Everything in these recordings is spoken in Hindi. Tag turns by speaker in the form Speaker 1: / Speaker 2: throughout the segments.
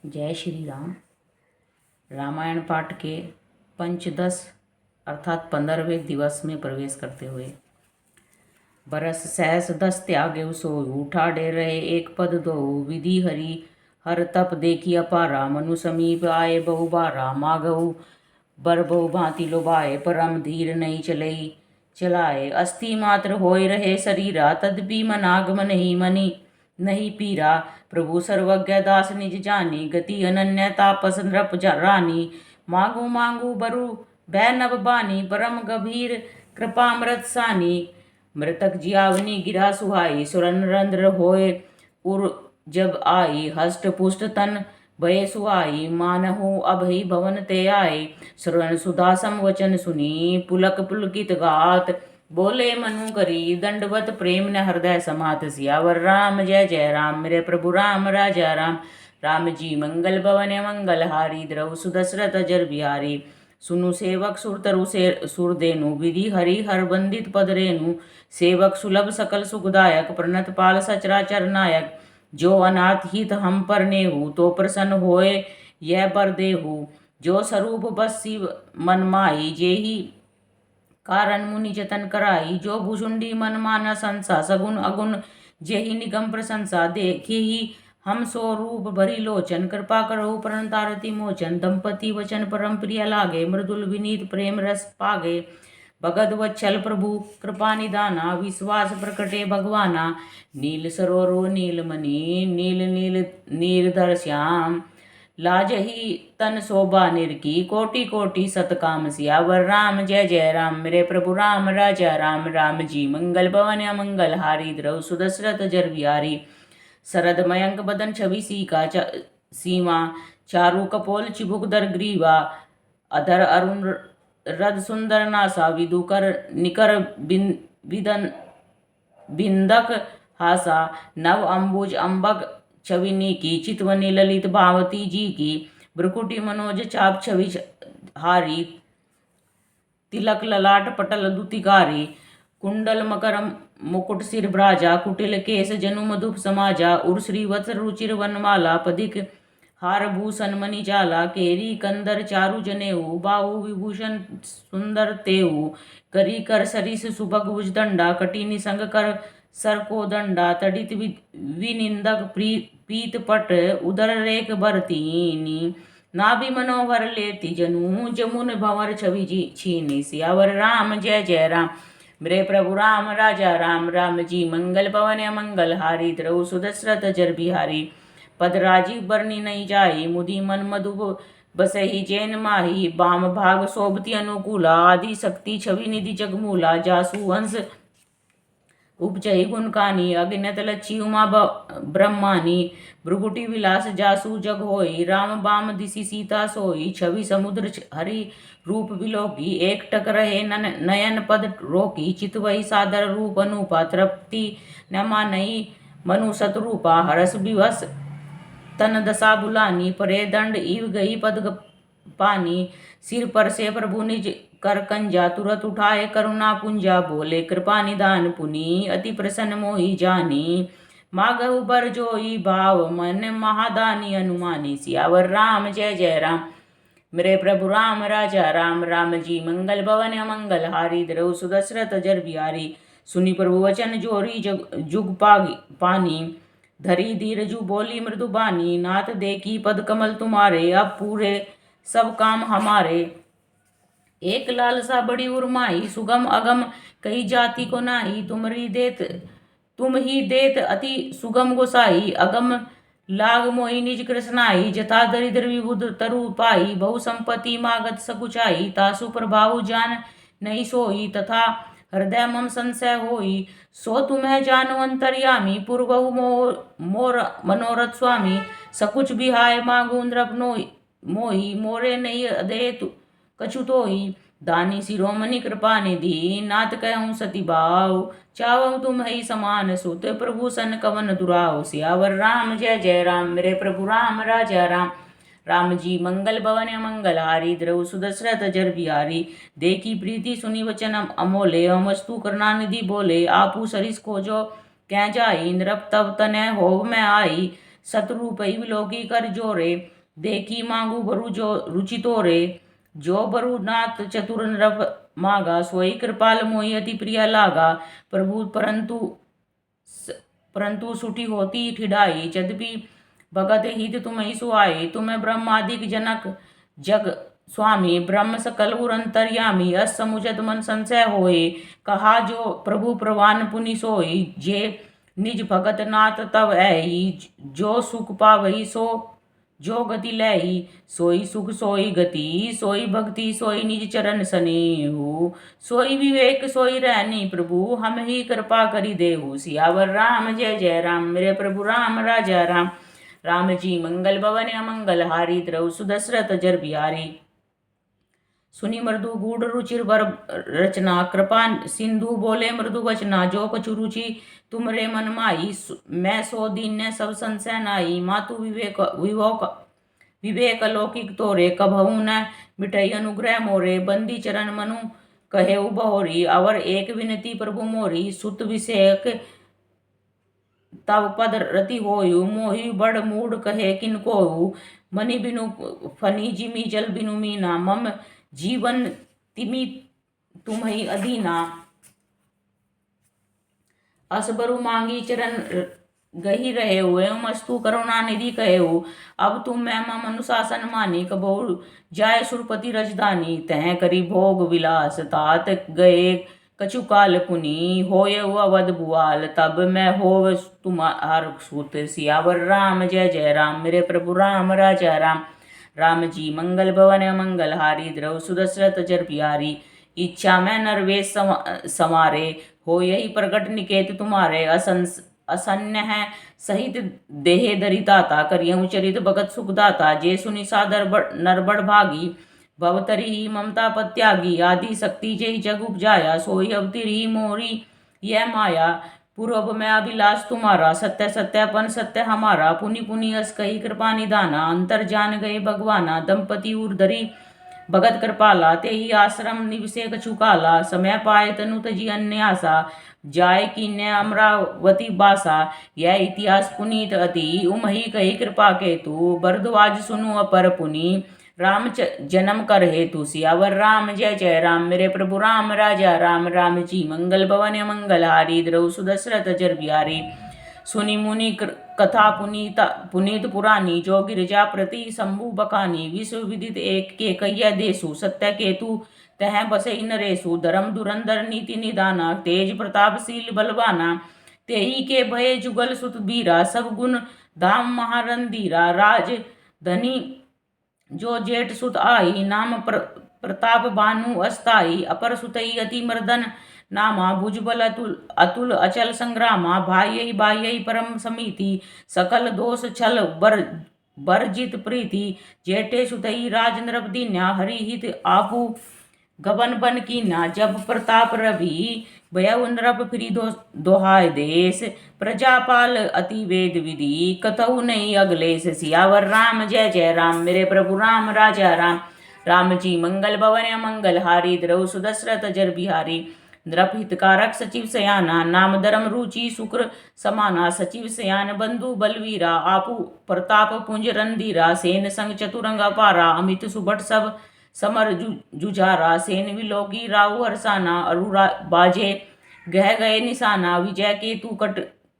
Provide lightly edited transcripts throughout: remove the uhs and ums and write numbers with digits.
Speaker 1: जय श्री राम। रामायण पाठ के पंचदश अर्थात 15वें दिवस में प्रवेश करते हुए बरस सहस दस त्यागे सोई उठा डे रहे एक पद दो विधि हरि हर तप देखी अपारा मनु समीप आए बहु बारा मागऊ बर बहु भांति लोभाए परम धीर नहीं चलई चलाए अस्थि मात्र होय रहे शरीरा तदपि मनागम नहीं मनी नहीं पीरा प्रभु सर्वज्ञ दास निज जानी गति अनन्य तापस नृप रानी मांगू मांगू बरु भय नभ बानी परम गंभीर कृपामृत सानी मृतक जियावनी गिरा सुहाई सुरन रंध्र होय उर जब आई हष्ट पुष्ट तन भय सुहाई मानहु अभई भवन ते आए श्रवण सुदासम वचन सुनी पुलक पुलकित गात बोले मनु करी दंडवत प्रेम न हृदय समात सियावर राम जय जय राम मेरे प्रभु राम राजा राम राम जी मंगल भवन मंगल हारी द्रव सुदशरथ अजर बिहारी सुनु सेवक सुरतरु से सुरदेनु विधि हरि हर बंदित पद रेनु सेवक सुलभ सकल सुखदायक प्रणत पाल सचराचर नायक जो अनाथ हित हम पर नेहु तो प्रसन्न होए यह बर देहु जो स्वरूप बसी मन माही जेहि कारण मुनि जतन कराई जो भुषुंडी मन माना संसा सगुन अगुण जेहि निगम प्रशंसा देखे ही हम सो रूप भरी लोचन कृपा करो प्रणतारति मोचन दंपति वचन परम प्रिय लागे मृदुल विनीत प्रेम रस पागे भगत वत्सल प्रभु कृपा निदाना विश्वास प्रकटे भगवाना नील सरोरो नीलमणि नील नील नीरधर श्याम लाजही तन शोभा निरकी कोटि कोटि सतकाम सियावर राम जय जय राम मेरे प्रभु राम राजा राम राम जी मंगल भवन मंगल हारी द्रव सुदशरथ जर बिहारी शरद मयंक बदन छवि सीका सीमा चारु कपोल चिबुक दर ग्रीवा अधर अरुण रद सुंदर नासा विदुकर निकर बिदन बिंदक हासा नव अंबुज अंबक छविनी की चितवनी ललित भावती जी की भ्रुकुटी मनोज चाप छवि हारी तिलक ललाट पटल दुतिकारी कुंडल मकर मुकुट सिर भ्राजा कुटिल केस जनु मधुप समाजा उर श्रीवत्स रुचिर वनमाला पदिक हार भूषण मणि जाला केरी कंदर चारु जनेऊ बाहु विभूषण सुंदर तेऊ करी कर सरिस सुभग भुज दंडा कटी निसंग कर सर को दंडा तड़ित विनिंदक पीत पट उदर रेख भरतीनी नाभि मनोहर लेती जनु जमुन भंवर छवि जी छीनी सियावर राम जय जय राम मेरे प्रभु राम राजा राम राम जी मंगल भवन मंगल हारी द्रव सुदशरथ जर बिहारी पद राजीव बरनी नहीं जाई मुदी मन मधु बसही जैन माही बाम भाग शोभती अनुकूला आदि शक्ति छवि निधि जगमूला जासु वंश उपचयी गुणकानी अग्नत लच्छी उमा ब्रह्मानी भ्रुकुटी विलास जासु जग होई राम बाम दिशि सीता सोई छवि समुद्र हरि रूप विलोकी एक टक रहे नयन पद रोकी चितवही सादर रूप अनुपा तृप्ति न मानई मनु सतरूपा हरस विवश तन दशा बुलानी परे दंड इव गई पद पानी सिर पर से प्रभु निज कर कंजा तुरत उठाए करुणा पुंजा बोले कृपा निदान पुनी अति प्रसन्न मोहि जानी मागहु बर जोई भाव मन महादानी अनुमानी सियावर राम जय जय राम मेरे प्रभु राम राजा राम राम जी मंगल भवन मंगल हारी द्रव सुदशरथ जर बिहारी सुनी प्रभु वचन जोरी जुग पानी धरी धीरजु बोली मृदुबानी नाथ देखी पद कमल तुम्हारे अब पूरे सब काम हमारे एक लालसा बड़ी उर्माई सुगम अगम कई जाति को नाही तुम ही देत अति सुगम गोसाई अगम लाग मोहि निज कृष्णाई जथा दरिद्र विबुध तरु पाई बहु संपत्ति मागत सकुचाई तासु प्रभाव जान नहीं सोई तथा हृदय मम संशय होई सो तुम्हें जानो अंतर्यामी पूर्वहु मोर मनोरथ स्वामी सकुच बिहाय मागू नृप मोही मोरे नहीं अदे कछु तो ही दानी शिरोमणि कृपा निधि नाथ कहूँ सती भाव चावहु तुम ही समान सुत प्रभु सन कवन दुराव सियावर राम जय जय राम मेरे प्रभु राम राजा राम राम जी मंगल भवन मंगल हारी द्रव सुदशरथ जर बिहारी देखी प्रीति सुनी वचन अमोले अमस्तु करुणा निधि बोले आपू सरिस खोजो कै जाई नृप तब तनय होव में आई शत्रुप विलोकी कर जोरे, देखी मांगू बरु जो रुचि तोरे, जो बरु नाथ चतुर नृप मागा, सोई कृपाल मोहि अति प्रिय लागा। प्रभु परंतु सुठी होती ठिडाई, यद्यपि भगत हित तुम्हें सुहाई। तुम्हें ब्रह्मादिक जनक जग स्वामी, ब्रह्म सकल उर अंतर्यामी, अस समुझत मन संशय होए। कहा जो प्रभु प्रवान पुनि सोई, जे निज भगत नाथ तब ऐही। जो सुख पावही सो जो गति लैही, सोई सुख सोई गति, सोई भक्ति सोई निज चरण सनेहु। सोई विवेक सोई रहनी प्रभु, हम ही कृपा करी देहु। सियावर राम जय जय राम, मेरे प्रभु राम राजा राम। राम जी मंगल भवन अमंगल हारी, द्रव सुदशरथ जर बिहारी। सुनी मृदु गूढ़ रुचिर वर रचना, कृपा सिंधु बोले मृदु वचना। जो कछु रुचि तुमरे मन माई, मैं सो दीन्य सब संशय नाई। मातु विवेक लौकिक तोरे, कभहु न मिटई अनुग्रह मोरे। बंदी चरण मनु कहे बहोरी, अवर एक विनती प्रभु मोरी। सुत विषयक तब पद रति होयु, मोहि बड़ मूड कहे किनको। मनि बिनु फनी जिमी जल बिनु मीना, मम जीवन तिमि तुम्हि अधीना। असबरु मांगी चरण गही रहे हुए, मस्तु करुणा निधि कहे हो। अब तुम मैं मम अनुशासन मानी, कबहु जाय सुरपति रजधानी। तह करी भोग विलास, तात गए कछु काल पुनि। होय अवध भुआल, तब मैं होव तुम्हार सुत। सियावर राम जय जय राम, मेरे प्रभु राम राजा राम। राम जी मंगल भवन मंगल हारी, द्रव सुदशरथ जर बिहारी। इच्छा में नरवेश समारे, हो यही प्रगट निकेत तुम्हारे। असन्य है सहित देहे दरिताता, करियहु चरित भगत सुखदाता। जे सुनि सादर नरबड़ भागी, भवतरी ही ममता पत्यागी। आदि शक्ति जय जग उपजाया, सोई अवतरी मोरी यह माया। पूर्व में अभिलाष तुम्हारा, सत्य सत्यापन सत्य हमारा। पुनि पुनि अस कही कृपा निदाना, अंतर जान गए भगवाना। दंपति उर्धरी भगत कृपाला, ते ही आश्रम निवसे कछु काला। समय पाए तनु तजी अन्यासा, जाय कीन्य अमरावती बासा। यह इतिहास पुनीत अति, उमही कही कृपा केतु। भरद्वाज सुनु अपर पुनि, राम जन्म कर हेतु। सियावर राम जय जय राम, मेरे प्रभु राम राजा राम। राम जी मंगल भवन मंगल हारी, द्रव सुदशरथ जर बिहारी। सुनि मुनि कथा पुनीत पुरानी, जो गिरिजा प्रति शंभु बखानी। विश्व विदित एक के कहिया देसु, सत्य केतु तह बसई नरेशु। धर्म धुरंधर नीति निदाना, तेज प्रतापशील बलवाना। तेही के भय जुगल सुत बीरा, सब गुण धाम महारंधीरा। राज धनी जो जेठ सुत आई, नाम प्रताप भानु अस्थाई। अपर सुतई अति मर्दन नामा, भुजबल अतुल अचल संग्रामा। भाई बाह्य परम समिति, सकल दोष छल बरजित प्रीति। जेठे सुतई राज नृप दीन्या, हरि हित आपू गबन बन कीन्या। जब प्रताप रवि भयउ नृप फिरी दोहाय देश। प्रजापाल अति वेद विधि, कतहु नहीं अगलेश। सियावर राम जय जय राम, मेरे प्रभु राम राजा राम। राम जी मंगल भवन मंगल हारी, द्रव सुदशरथ जर बिहारी। नृप हितकारक सचिव सयाना, नाम धर्म रुचि शुक्र समाना। सचिव सयान बंधु बलवीरा, आपू प्रताप पुंज रणधीरा। सेन संग चतुरंग अपारा, अमित सुभट सब समर जुझारा। सेन विलोकी राहु हरसाना, अरु बाजे गह गए निशाना। विजय केतु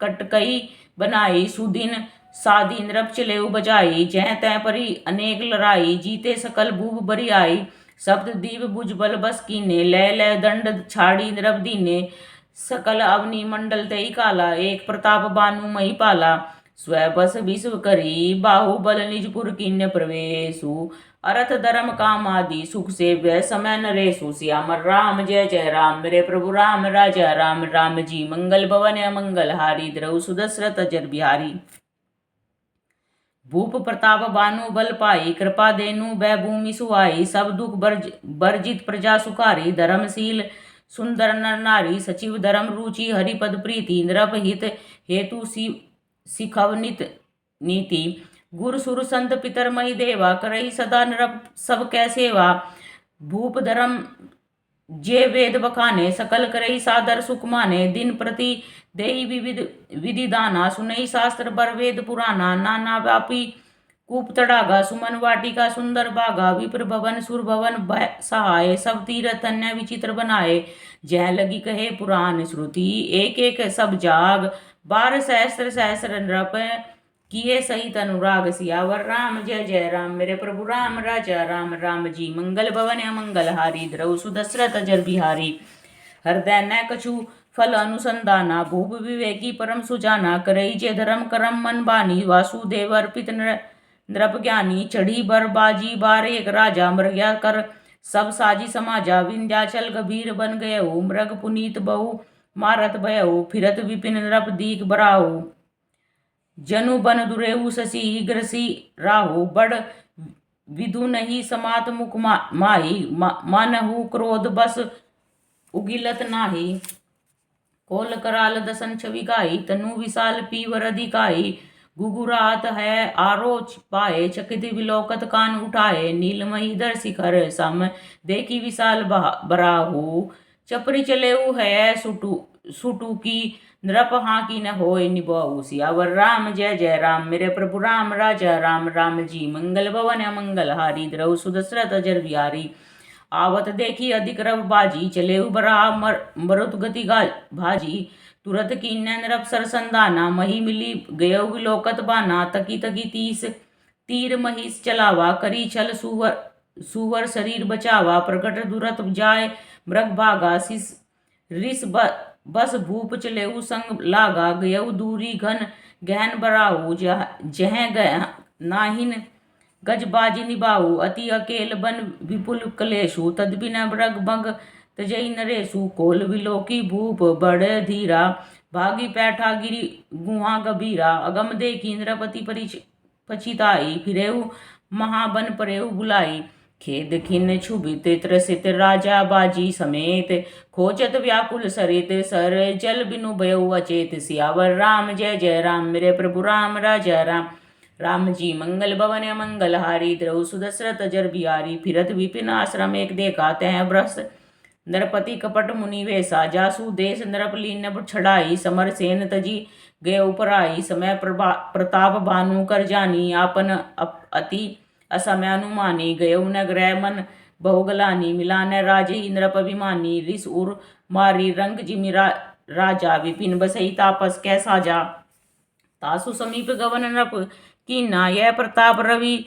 Speaker 1: कटकई बनाई, सुदिन साधी नृप चले बजाई। जह तय परी अनेक लड़ाई, जीते सकल भूप बरी आई। शब्द दीप भुजबल बस कीने, लय लय दंड छाड़ी नृप दीने। सकल अवनी मंडल तई काला, एक प्रताप बानु मही पाला। स्व बस विश्व करी, बाहुबल निजपुर कीन्य प्रवेशु। अरथ धर्म काम आदि, सुख से वह समय नरेशु। सियामर राम जय जय राम, मेरे प्रभु राम राजा राम। राम जी मंगल भवन मंगल हारी, द्रव सुदशरथ जर बिहारी। भूप प्रताप बानु बल पाई, कृपा देनु बै भूमि सुहाई। सब दुख बर्जित प्रजा सुखारी, धर्मशील सुंदर नर नारी। सचिव धर्म रुचि हरिपद प्रीति, नृप हित हेतु सिखव नित नीति। गुर सुर संत पितर मही देवा, करई सदा नृप सब कै सेवा। भूप धर्म जे वेद बखाने, सकल करई सादर सुख माने। दिन प्रति देई विविध विधि दाना, सुनई शास्त्र बर वेद पुराना, नाना व्यापी कूप तड़ागा, सुमन वाटिका सुंदर बागा, विप्र भवन सुर भवन सहाय, सब तीरथ अन्य विचित्र बनाए, जय लगी कहे पुराण श्रुति, एक एक सब जाग, 12 सहस्त्र सहस्र नृप, किए सहित अनुराग, सियावर राम जय जय राम, मेरे प्रभु राम राजा राम, राम जी मंगल भवन अमंगल हारी, द्रव सुदशरथ अजर बिहारी, हृदय न कछु फल अनुसंधाना, भूप विवेकी परम सुजाना, करई जे धर्म करम मन बानी, वासुदेव अर्पित नृप ज्ञानी, चढ़ी बर बाजी बार एक राजा, मृग्या कर सब साजी समाजा, विंध्याचल गंभीर बन गये, मृग पुनीत बहु मारत भयऊ, फिरत विपिन नृप दीक बराऊ, जनु बन दुरेऊ शशि ग्रसी राहु, बड़ विदु नहीं समात मुख माही, मानहु क्रोध बस उगिलत नाही, कोल कराल दसन छवि गाई, तनु विशाल पीवर अधिकाई, गुगुरात है आरोच पाए, चकित विलोकत कान उठाए, नीलमही दर शिखर सम देखी विशाल बराहु, चपरी चलेऊ है सुटू की, नृप हाँ की न होय निभाऊ, सियावर राम जय जय राम, मेरे प्रभु राम राजा राम, राम जी मंगल भवन अमंगल हारी, द्रव सुदशरथ अजर बिहारी, आवत देखी अधिक रव बाजी, चले बरा मरुत गति भाजी, तुरत कीन्य नृप सरसंदाना, मही मिली गयो विलोकत बाना, तकी तकी 30 तीर महिष चलावा, करी छल सुवर शरीर बचावा, प्रकट दुरत जाय मृग भागा, रिस बस भूप चलेऊ संग लागा, गयऊ दूरी घन गहन बराऊ, जह नाहिन गजबाजी निभाऊ, अति अकेल बन विपुल कलेशु, तदबिन मृग भंग तजई नरेशु, कोल विलोकी भूप बड़ धीरा, भागी पैठा गिरी गुहा गभीरा, अगम देखी इंद्रपति पछिताई, फिरेऊ महाबन परेऊ बुलाई, खेद खिन्न क्षुभित त्रसित राजा बाजी समेत, खोजत व्याकुल सरित सर जल बिनु भयऊ अचेत, सियावर राम जय जय राम, मेरे प्रभु राम राजा राम, राम जी मंगल भवन अमंगल हारी, द्रव सुदशरथ अजर बिहारी, फिरत विपिन आश्रम एक देखा, तह ब्रस नरपति कपट मुनि वेशा, जासु देश नरपलीन छड़ाई, समर सेन तजी गए उपराई, समय प्रताप भानु कर जानी, आपन अति असमय अनुमानी, गयऊ न ग्रह मन बहुगलानी, मिलान राज इंद्रप अभिमानी, रिस उर मारी रंग जिमि राजा, विपिन बसई तापस कै साजा, तासु समीप गवन नृप कीना, यह प्रताप रवि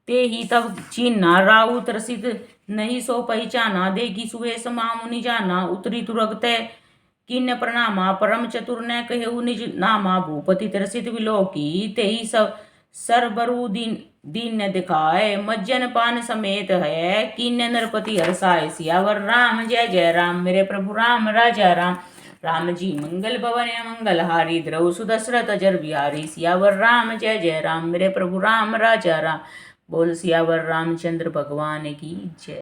Speaker 1: ते ही तब चीना, राउ त्रसित नहीं सो पहचाना, देखी सुवेश मुनि जाना, उत्तरी तुरग तय किन्न प्रणामा, परम चतुर न कहेऊ निज नामा, भूपति त्रसित विलोकी, ते ही सब सरबरु दीन न दिखाए, मज्जन पान समेत है, किन्न नरपति हरसाय, सियावर राम जय जय राम, मेरे प्रभु राम राजा राम, राम जी मंगल भवन अमंगल हारी, द्रव सुदशरथ अजर बिहारी, सियावर राम जय जय राम, मेरे प्रभु राम राजा राम, बोल सियावर रामचंद्र भगवान की जय।